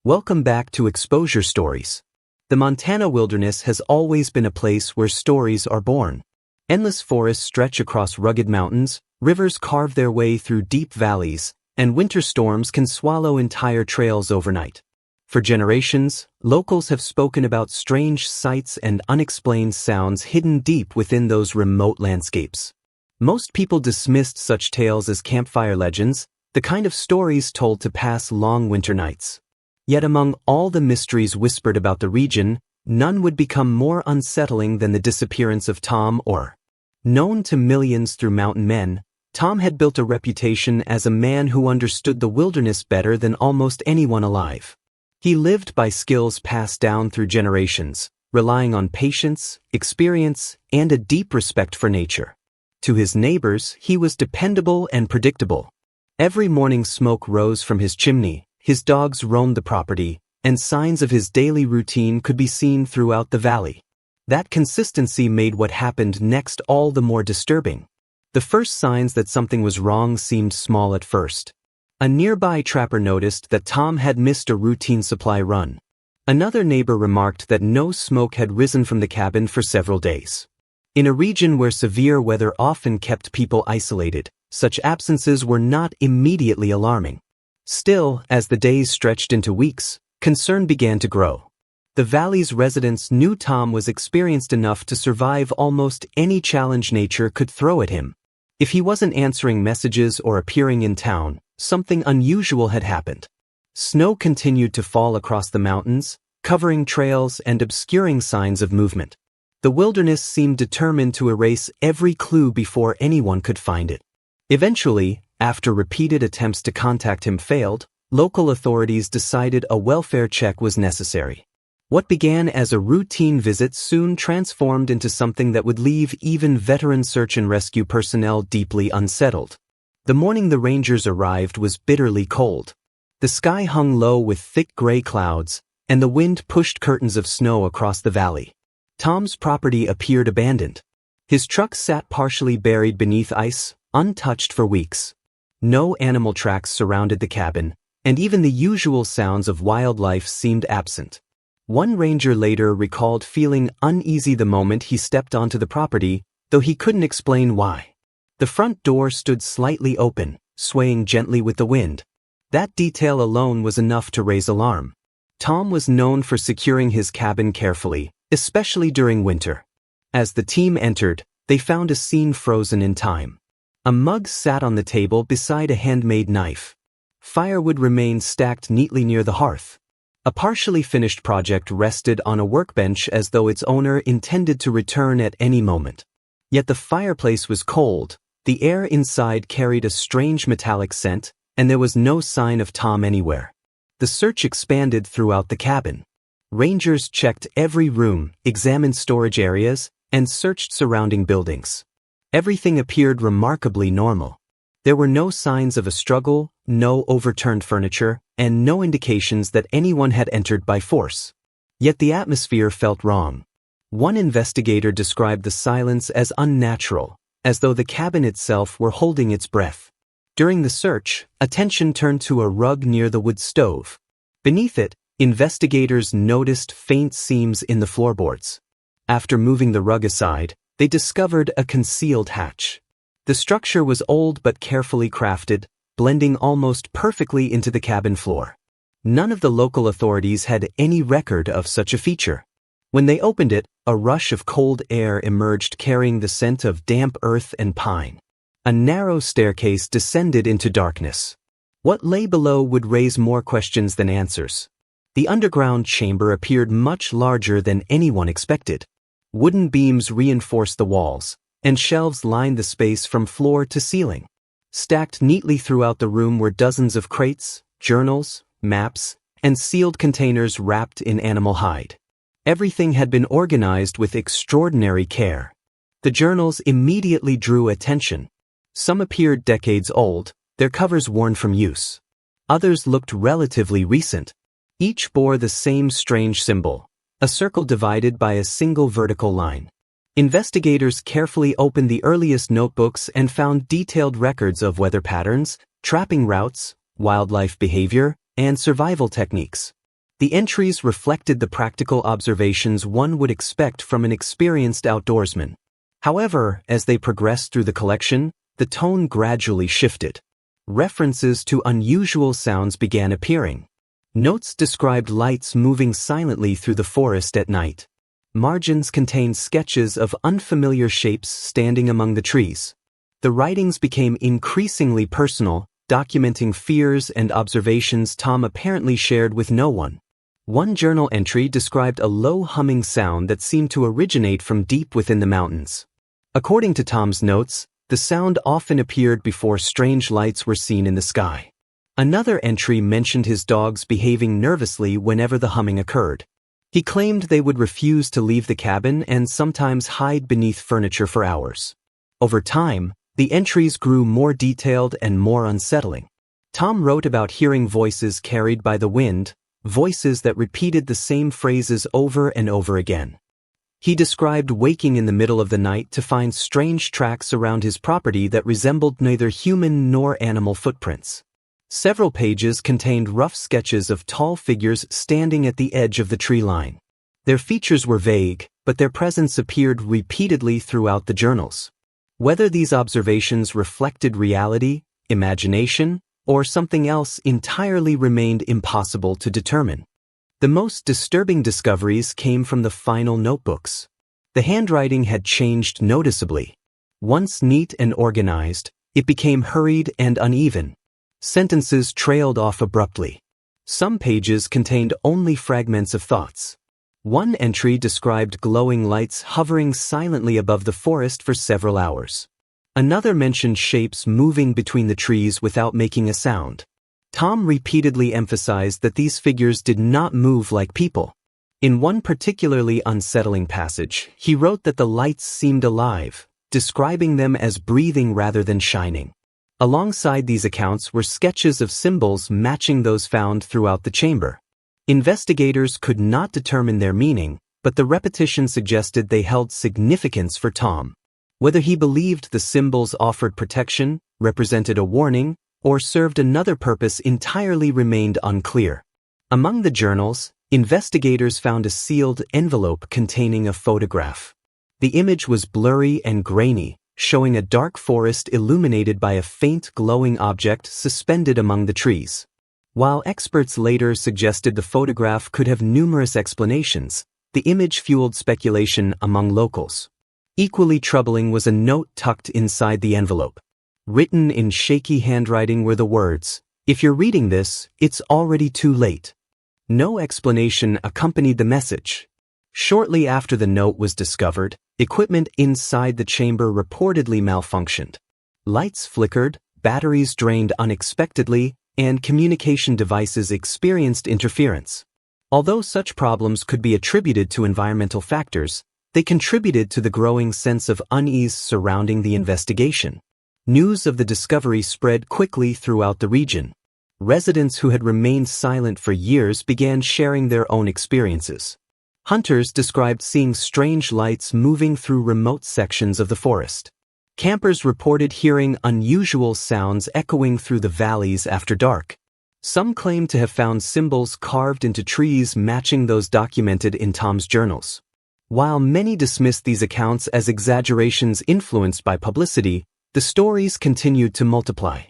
Welcome back to Exposure Stories. The Montana wilderness has always been a place where stories are born. Endless forests stretch across rugged mountains, rivers carve their way through deep valleys, and winter storms can swallow entire trails overnight. For generations, locals have spoken about strange sights and unexplained sounds hidden deep within those remote landscapes. Most people dismissed such tales as campfire legends, the kind of stories told to pass long winter nights. Yet among all the mysteries whispered about the region, none would become more unsettling than the disappearance of Tom Oar. Known to millions through mountain men, Tom had built a reputation as a man who understood the wilderness better than almost anyone alive. He lived by skills passed down through generations, relying on patience, experience, and a deep respect for nature. To his neighbors, he was dependable and predictable. Every morning smoke rose from his chimney, his dogs roamed the property, and signs of his daily routine could be seen throughout the valley. That consistency made what happened next all the more disturbing. The first signs that something was wrong seemed small at first. A nearby trapper noticed that Tom had missed a routine supply run. Another neighbor remarked that no smoke had risen from the cabin for several days. In a region where severe weather often kept people isolated, such absences were not immediately alarming. Still, as the days stretched into weeks, concern began to grow. The valley's residents knew Tom was experienced enough to survive almost any challenge nature could throw at him. If he wasn't answering messages or appearing in town, something unusual had happened. Snow continued to fall across the mountains, covering trails and obscuring signs of movement. The wilderness seemed determined to erase every clue before anyone could find it. Eventually, after repeated attempts to contact him failed, local authorities decided a welfare check was necessary. What began as a routine visit soon transformed into something that would leave even veteran search and rescue personnel deeply unsettled. The morning the rangers arrived was bitterly cold. The sky hung low with thick gray clouds, and the wind pushed curtains of snow across the valley. Tom's property appeared abandoned. His truck sat partially buried beneath ice, untouched for weeks. No animal tracks surrounded the cabin, and even the usual sounds of wildlife seemed absent. One ranger later recalled feeling uneasy the moment he stepped onto the property, though he couldn't explain why. The front door stood slightly open, swaying gently with the wind. That detail alone was enough to raise alarm. Tom was known for securing his cabin carefully, especially during winter. As the team entered, they found a scene frozen in time. A mug sat on the table beside a handmade knife. Firewood remained stacked neatly near the hearth. A partially finished project rested on a workbench as though its owner intended to return at any moment. Yet the fireplace was cold, the air inside carried a strange metallic scent, and there was no sign of Tom anywhere. The search expanded throughout the cabin. Rangers checked every room, examined storage areas, and searched surrounding buildings. Everything appeared remarkably normal. There were no signs of a struggle, no overturned furniture, and no indications that anyone had entered by force. Yet the atmosphere felt wrong. One investigator described the silence as unnatural, as though the cabin itself were holding its breath. During the search, attention turned to a rug near the wood stove. Beneath it, investigators noticed faint seams in the floorboards. After moving the rug aside, they discovered a concealed hatch. The structure was old but carefully crafted, blending almost perfectly into the cabin floor. None of the local authorities had any record of such a feature. When they opened it, a rush of cold air emerged carrying the scent of damp earth and pine. A narrow staircase descended into darkness. What lay below would raise more questions than answers. The underground chamber appeared much larger than anyone expected. Wooden beams reinforced the walls, and shelves lined the space from floor to ceiling. Stacked neatly throughout the room were dozens of crates, journals, maps, and sealed containers wrapped in animal hide. Everything had been organized with extraordinary care. The journals immediately drew attention. Some appeared decades old, their covers worn from use. Others looked relatively recent. Each bore the same strange symbol, a circle divided by a single vertical line. Investigators carefully opened the earliest notebooks and found detailed records of weather patterns, trapping routes, wildlife behavior, and survival techniques. The entries reflected the practical observations one would expect from an experienced outdoorsman. However, as they progressed through the collection, the tone gradually shifted. References to unusual sounds began appearing. Notes described lights moving silently through the forest at night. Margins contained sketches of unfamiliar shapes standing among the trees. The writings became increasingly personal, documenting fears and observations Tom apparently shared with no one. One journal entry described a low humming sound that seemed to originate from deep within the mountains. According to Tom's notes, the sound often appeared before strange lights were seen in the sky. Another entry mentioned his dogs behaving nervously whenever the humming occurred. He claimed they would refuse to leave the cabin and sometimes hide beneath furniture for hours. Over time, the entries grew more detailed and more unsettling. Tom wrote about hearing voices carried by the wind, voices that repeated the same phrases over and over again. He described waking in the middle of the night to find strange tracks around his property that resembled neither human nor animal footprints. Several pages contained rough sketches of tall figures standing at the edge of the tree line. Their features were vague, but their presence appeared repeatedly throughout the journals. Whether these observations reflected reality, imagination, or something else entirely remained impossible to determine. The most disturbing discoveries came from the final notebooks. The handwriting had changed noticeably. Once neat and organized, it became hurried and uneven. Sentences trailed off abruptly. Some pages contained only fragments of thoughts. One entry described glowing lights hovering silently above the forest for several hours. Another mentioned shapes moving between the trees without making a sound. Tom repeatedly emphasized that these figures did not move like people. In one particularly unsettling passage, he wrote that the lights seemed alive, describing them as breathing rather than shining. Alongside these accounts were sketches of symbols matching those found throughout the chamber. Investigators could not determine their meaning, but the repetition suggested they held significance for Tom. Whether he believed the symbols offered protection, represented a warning, or served another purpose entirely remained unclear. Among the journals, investigators found a sealed envelope containing a photograph. The image was blurry and grainy, showing a dark forest illuminated by a faint glowing object suspended among the trees. While experts later suggested the photograph could have numerous explanations, the image fueled speculation among locals. Equally troubling was a note tucked inside the envelope. Written in shaky handwriting were the words, "If you're reading this, it's already too late." No explanation accompanied the message. Shortly after the note was discovered, equipment inside the chamber reportedly malfunctioned. Lights flickered, batteries drained unexpectedly, and communication devices experienced interference. Although such problems could be attributed to environmental factors, they contributed to the growing sense of unease surrounding the investigation. News of the discovery spread quickly throughout the region. Residents who had remained silent for years began sharing their own experiences. Hunters described seeing strange lights moving through remote sections of the forest. Campers reported hearing unusual sounds echoing through the valleys after dark. Some claimed to have found symbols carved into trees matching those documented in Tom's journals. While many dismissed these accounts as exaggerations influenced by publicity, the stories continued to multiply.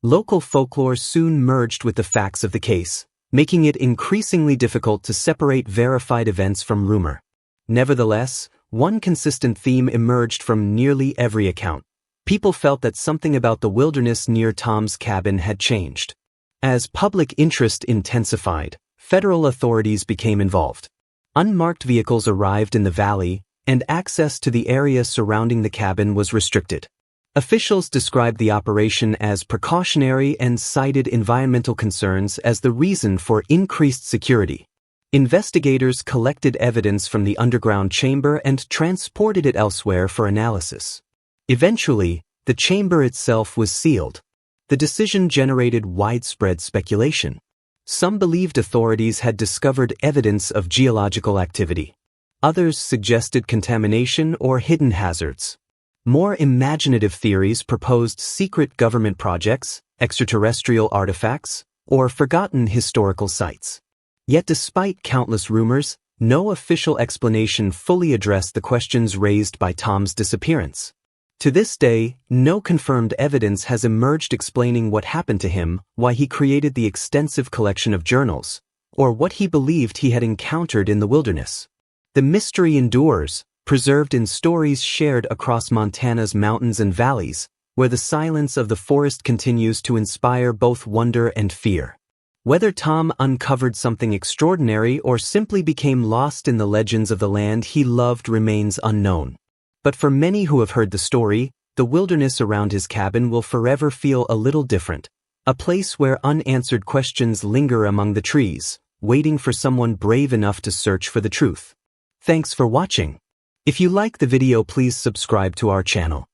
Local folklore soon merged with the facts of the case, making it increasingly difficult to separate verified events from rumor. Nevertheless, one consistent theme emerged from nearly every account. People felt that something about the wilderness near Tom's cabin had changed. As public interest intensified, federal authorities became involved. Unmarked vehicles arrived in the valley, and access to the area surrounding the cabin was restricted. Officials described the operation as precautionary and cited environmental concerns as the reason for increased security. Investigators collected evidence from the underground chamber and transported it elsewhere for analysis. Eventually, the chamber itself was sealed. The decision generated widespread speculation. Some believed authorities had discovered evidence of geological activity. Others suggested contamination or hidden hazards. More imaginative theories proposed secret government projects, extraterrestrial artifacts, or forgotten historical sites. Yet despite countless rumors, no official explanation fully addressed the questions raised by Tom's disappearance. To this day, no confirmed evidence has emerged explaining what happened to him, why he created the extensive collection of journals, or what he believed he had encountered in the wilderness. The mystery endures, preserved in stories shared across Montana's mountains and valleys, where the silence of the forest continues to inspire both wonder and fear. Whether Tom uncovered something extraordinary or simply became lost in the legends of the land he loved remains unknown. But for many who have heard the story, the wilderness around his cabin will forever feel a little different, a place where unanswered questions linger among the trees, waiting for someone brave enough to search for the truth. Thanks for watching. If you like the video, please subscribe to our channel.